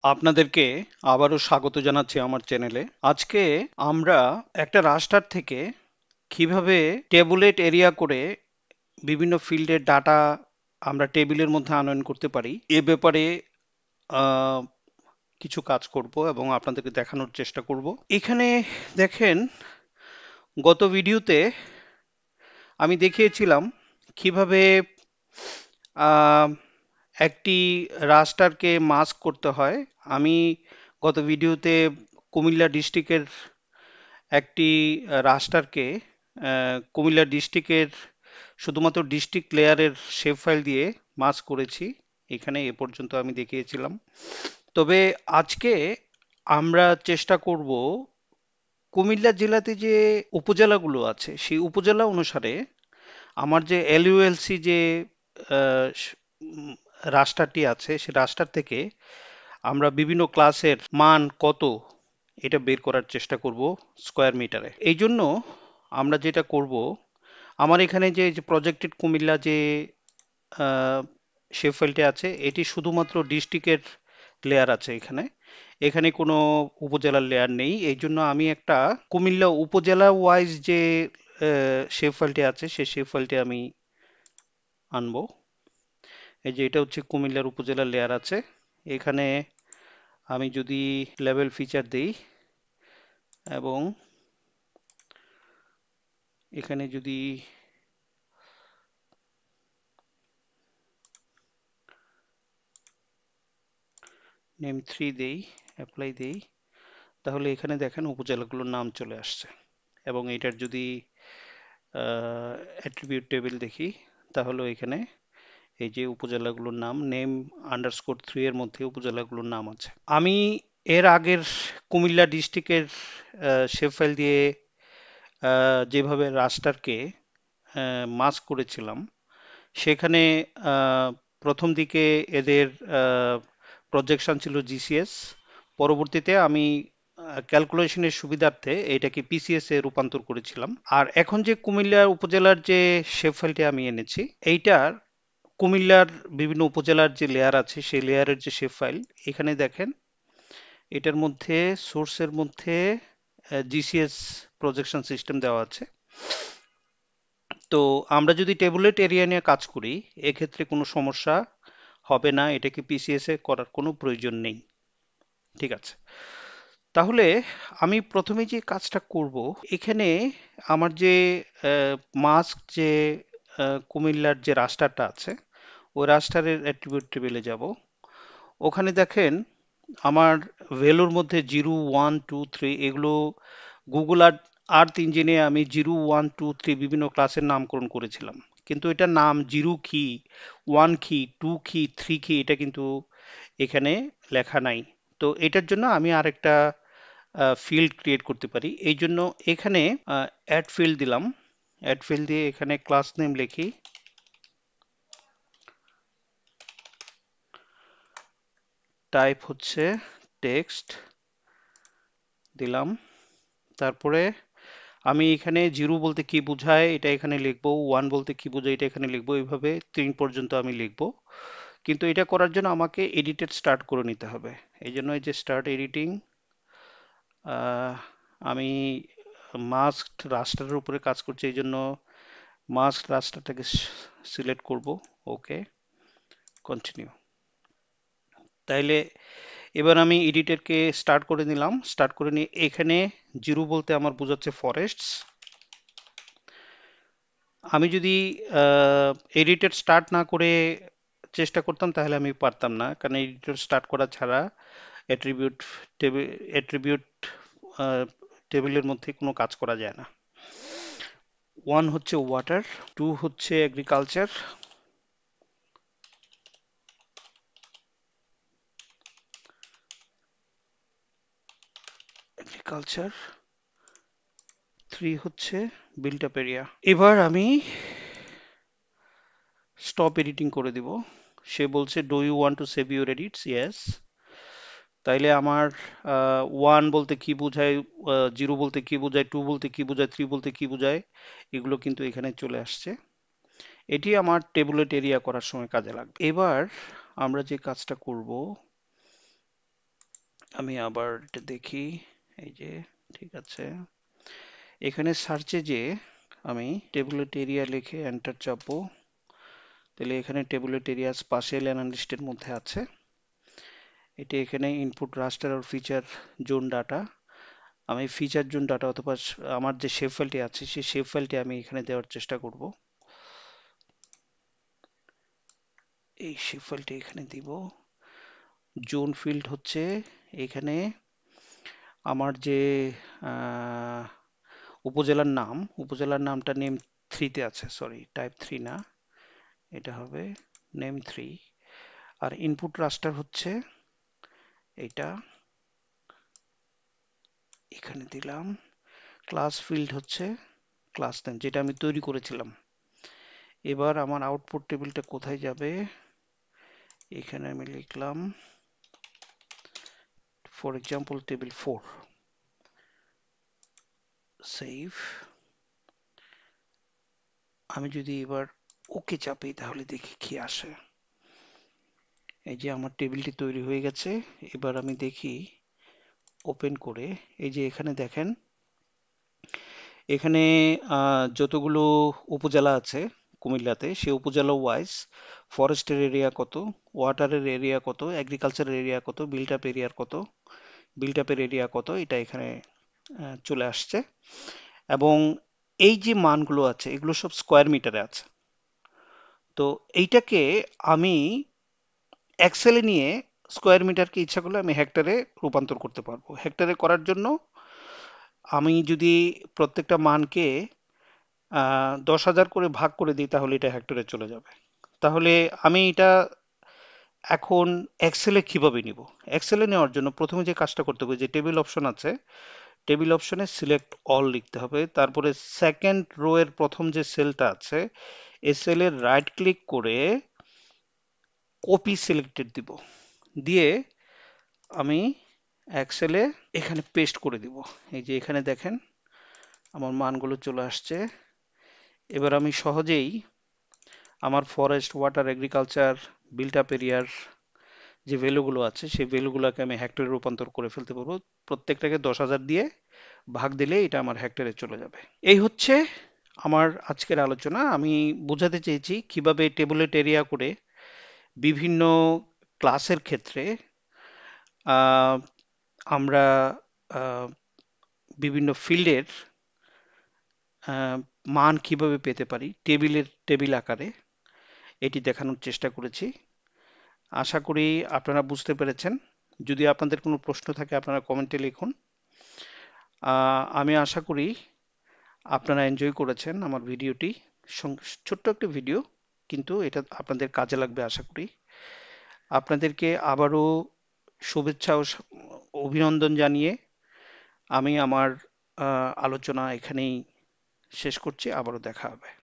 আপনাদেরকে আবারও স্বাগত জানাচ্ছি আমার চ্যানেলে। আজকে আমরা একটা রাস্টার থেকে কিভাবে টেবুলেট এরিয়া করে বিভিন্ন ফিল্ডের ডাটা আমরা টেবিলের মধ্যে আনয়ন করতে পারি এ ব্যাপারে আহ, কিছু কাজ করব এবং আপনাদেরকে দেখানোর চেষ্টা করব। এখানে দেখেন, গত ভিডিওতে আমি দেখিয়েছিলাম কিভাবে আহ, একটি রাস্টারকে মাস্ক করতে হয়। আমি গত ভিডিওতে কুমিল্লা ডিস্ট্রিক্টের একটি রাস্টারকে কুমিল্লা ডিস্ট্রিক্টের শুধুমাত্র ডিস্ট্রিক্ট লেয়ারের শেপ ফাইল দিয়ে মাস্ক করেছি। এখানে এ পর্যন্ত আমি দেখিয়েছিলাম। তবে আজকে আমরা চেষ্টা করব কুমিল্লা জেলাতে যে উপজেলাগুলো আছে সেই উপজেলা অনুসারে আমার যে এলইউএলসি যে রাস্টারটি আছে সে রাস্টার থেকে আমরা বিভিন্ন ক্লাসের মান কত এটা বের করার চেষ্টা করব স্কোয়ার মিটারে। এই জন্য আমরা যেটা করব, আমার এখানে যে প্রজেক্টেড কুমিল্লা যে শেপ ফাইলটি আছে এটি শুধুমাত্র ডিস্ট্রিক্টের লেয়ার আছে। এখানে এখানে কোনো উপজেলার লেয়ার নেই। এই জন্য আমি একটা কুমিল্লা উপজেলা ওয়াইজ যে শেপ ফাইলটি আছে সেই শেপ ফাইলটি আমি আনবো। এই যে এটা হচ্ছে কুমিল্লার উপজেলা লেয়ার আছে। এখানে আমি যদি লেভেল ফিচার দেই এবং এখানে যদি নেম 3 দেই, অ্যাপ্লাই দেই, তাহলে এখানে দেখেন উপজেলাগুলোর নাম চলে আসছে। এবং এটার যদি অ্যাট্রিবিউট টেবিল দেখি তাহলে এখানে এই যে উপজেলাগুলোর নাম নেম আন্ডারস্কোর 3 এর মধ্যে উপজেলাগুলোর নাম আছে। আমি এর আগের কুমিল্লা ডিস্ট্রিক্টের শেপ ফাইল দিয়ে যেভাবে রাস্টারকে মাস্ক করেছিলাম সেখানে আহ, প্রথম দিকে এদের প্রজেকশন ছিল জিসিএস। পরবর্তীতে আমি ক্যালকুলেশনের সুবিধার্থে এটাকে পিসিএস এ রূপান্তর করেছিলাম। আর এখন যে কুমিল্লা উপজেলার যে শেপ ফাইলটি আমি এনেছি এইটার কুমিল্লার বিভিন্ন উপজেলার যে লেয়ার আছে সেই লেয়ারের যে শেপ ফাইল এখানে দেখেন এটার মধ্যে সোর্সের মধ্যে জিসিএস প্রজেকশন সিস্টেম দেওয়া আছে। তো আমরা যদি টেবুলেট এরিয়া নিয়ে কাজ করি এক্ষেত্রে কোনো সমস্যা হবে না, এটাকে পিসিএস এ করার কোনো প্রয়োজন নেই। ঠিক আছে, তাহলে আমি প্রথমে যে কাজটা করব, এখানে আমার যে মাস্ক যে কুমিল্লার যে রাস্টারটা আছে ওই রাস্টারের অ্যাট্রিবিউট টেবিলে যাব। ওখানে দেখেন আমার ভ্যালুর মধ্যে 0 1 2 3 এগুলো গুগল আর্থ ইঞ্জিনে আমি 0 1 2 3 বিভিন্ন ক্লাসের নামকরণ করেছিলাম, কিন্তু এটার নাম 0 কি 1 কি 2 কি 3 কি এটা কিন্তু এখানে লেখা নাই। তো এটার জন্য আমি আরেকটা ফিল্ড ক্রিয়েট করতে পারি। এই জন্য এখানে অ্যাড ফিল্ড দিলাম। অ্যাড ফিল্ড দিয়ে এখানে ক্লাস নেম লিখি, টাইপ হচ্ছে টেক্সট দিলাম। তারপরে আমি এখানে 0 বলতে কি বোঝায় এটা এখানে লিখবো, 1 বলতে কি বোঝায় এটা এখানে লিখবো, এইভাবে 3 পর্যন্ত আমি লিখবো। কিন্তু এটা করার জন্য আমাকে এডিটেড স্টার্ট করে নিতে হবে। এই জন্য এই যে স্টার্ট এডিটিং, আমি মাস্কড রাস্টারের উপরে কাজ করছি এই জন্য মাস্ক রাস্টারটাকে সিলেক্ট করব। ওকে, কন্টিনিউ। তাইলে এবার আমি এডিটরকে স্টার্ট করে নিলাম। স্টার্ট করে নিয়ে এখানে 0 বলতে আমার বোঝাচ্ছে ফরেস্টস। আমি যদি এডিটর স্টার্ট না করে চেষ্টা করতাম তাহলে আমি পারতাম না, কারণ এডিটর স্টার্ট করা ছাড়া অ্যাট্রিবিউট টেবিল অ্যাট্রিবিউট টেবিলের মধ্যে কোনো কাজ করা যায় না। 1 হচ্ছে ওয়াটার, 2 হচ্ছে এগ্রিকালচার, এগ্রিকালচার, 3 হচ্ছে বিল্ট আপ এরিয়া। এবার আমি স্টপ এডিটিং করে দিব। সে বলছে do you want to save your edits? Yes. তাইলে আমার 1 বলতে কি বোঝায়, 0 বলতে কি বোঝায়, 2 বলতে কি বোঝায়, 3 বলতে কি বোঝায় এগুলো কিন্তু এখানে চলে আসছে। এটি আমার টেবুলেট এরিয়া করার সময় কাজে লাগবে। এবার আমরা যে কাজটা করব, আমি আবার এটা দেখি, এই যে ঠিক আছে। এখানে সার্চে যে আমি টেবুলেট এরিয়া লিখে এন্টার চাপবো, তাহলে এখানে টেবুলেট এরিয়া স্পাশিয়াল অ্যানালিস্টের মধ্যে আছে। এটি এখানে ইনপুট রাস্টার আর ফিচার জোন ডাটা। আমি ফিচার জোন ডাটা অথবা আমার যে শেপ ফাইলটি আছে সেই শেপ ফাইলটি আমি এখানে দেওয়ার চেষ্টা করব। এই শেপ ফাইলটি এখানে দিব। জোন ফিল্ড হচ্ছে এখানে আমার যে আহ, উপজেলার নামটা নেম 3 তে আছে, সরি টাইপ 3 না, এটা হবে নেম 3। আর ইনপুট রাস্টার হচ্ছে এটা, এখানে দিলাম। ক্লাস ফিল্ড হচ্ছে ক্লাস নেম, যেটা আমি তৈরি করেছিলাম। এবার আমার আউটপুট টেবিলটা কোথায় যাবে, এখানে আমি লিখলাম ফর এক্সাম্পল টেবিল 4, সেভ। আমি যদি এবার ওকে চাপি তাহলে দেখি কি আসে। এই যে আমার টেবিলটি তৈরি হয়ে গেছে। এবার আমি দেখি ওপেন করে, এই যে এখানে দেখেন, এখানে যতগুলো উপজেলা আছে কুমিল্লাতে, সে উপজেলা ওয়াইজ ফরেস্টের এরিয়া কত, ওয়াটারের এরিয়া কত, এগ্রিকালচারের এরিয়া কত, বিল্ট আপের এরিয়া কত, এটা এখানে চলে আসছে। এবং এই যে মানগুলো আছে এগুলো সব স্কোয়ার মিটারে আছে। তো এইটাকে আমি এক্সেলে নিয়ে স্কোয়ার মিটারকে ইচ্ছা করলে আমি হেক্টরে রূপান্তর করতে পারবো। হেক্টরে করার জন্য আমি যদি প্রত্যেকটা মানকে 10,000 করে ভাগ করে দিই তাহলে এটা হেক্টরে চলে যাবে। তাহলে আমি এটা এখন এক্সেলে কিভাবে নিব? এক্সেলে নেওয়ার জন্য প্রথমে যে কাজটা করতে হবে, যে টেবিল অপশন আছে, টেবিল অপশনে সিলেক্ট অল লিখতে হবে। তারপরে সেকেন্ড রো এর প্রথম যে সেলটা আছে এই সেলের রাইট ক্লিক করে কপি সিলেক্টেড দিব, দিয়ে আমি এক্সেলে এখানে পেস্ট করে দিব। এই যে এখানে দেখেন আমার মানগুলো চলে আসছে। এবার আমি সহজেই আমার forest, water, agriculture, built up এরিয়ার যে ভ্যালুগুলো আছে সেই ভ্যালুগুলোকে আমি হেক্টরে রূপান্তর করে ফেলতে পারবো। প্রত্যেকটাকে 10,000 দিয়ে ভাগ দিলে এটা আমার হেক্টরে চলে যাবে। এই হচ্ছে আমার আজকের আলোচনা। আমি বোঝাতে চেয়েছি কিভাবে টেবুলেট এরিয়া করে বিভিন্ন ক্লাসের ক্ষেত্রে আহ, আমরা আহ, বিভিন্ন ফিল্ডের মান কিভাবে পেতে পারি টেবিল আকারে, এটি দেখানোর চেষ্টা করেছি। আশা করি আপনারা বুঝতে পেরেছেন। যদি আপনাদের কোনো প্রশ্ন থাকে আপনারা কমেন্টে লিখুন। আমি আশা করি আপনারা এনজয় করেছেন আমার ভিডিওটি। ছোট্ট একটা ভিডিও, কিন্তু এটা আপনাদের কাজে লাগবে আশা করি। আপনাদেরকে আবারও শুভেচ্ছা ও অভিনন্দন জানিয়ে আমি আমার আলোচনা এখানেই শেষ করছি। আবারও দেখা হবে।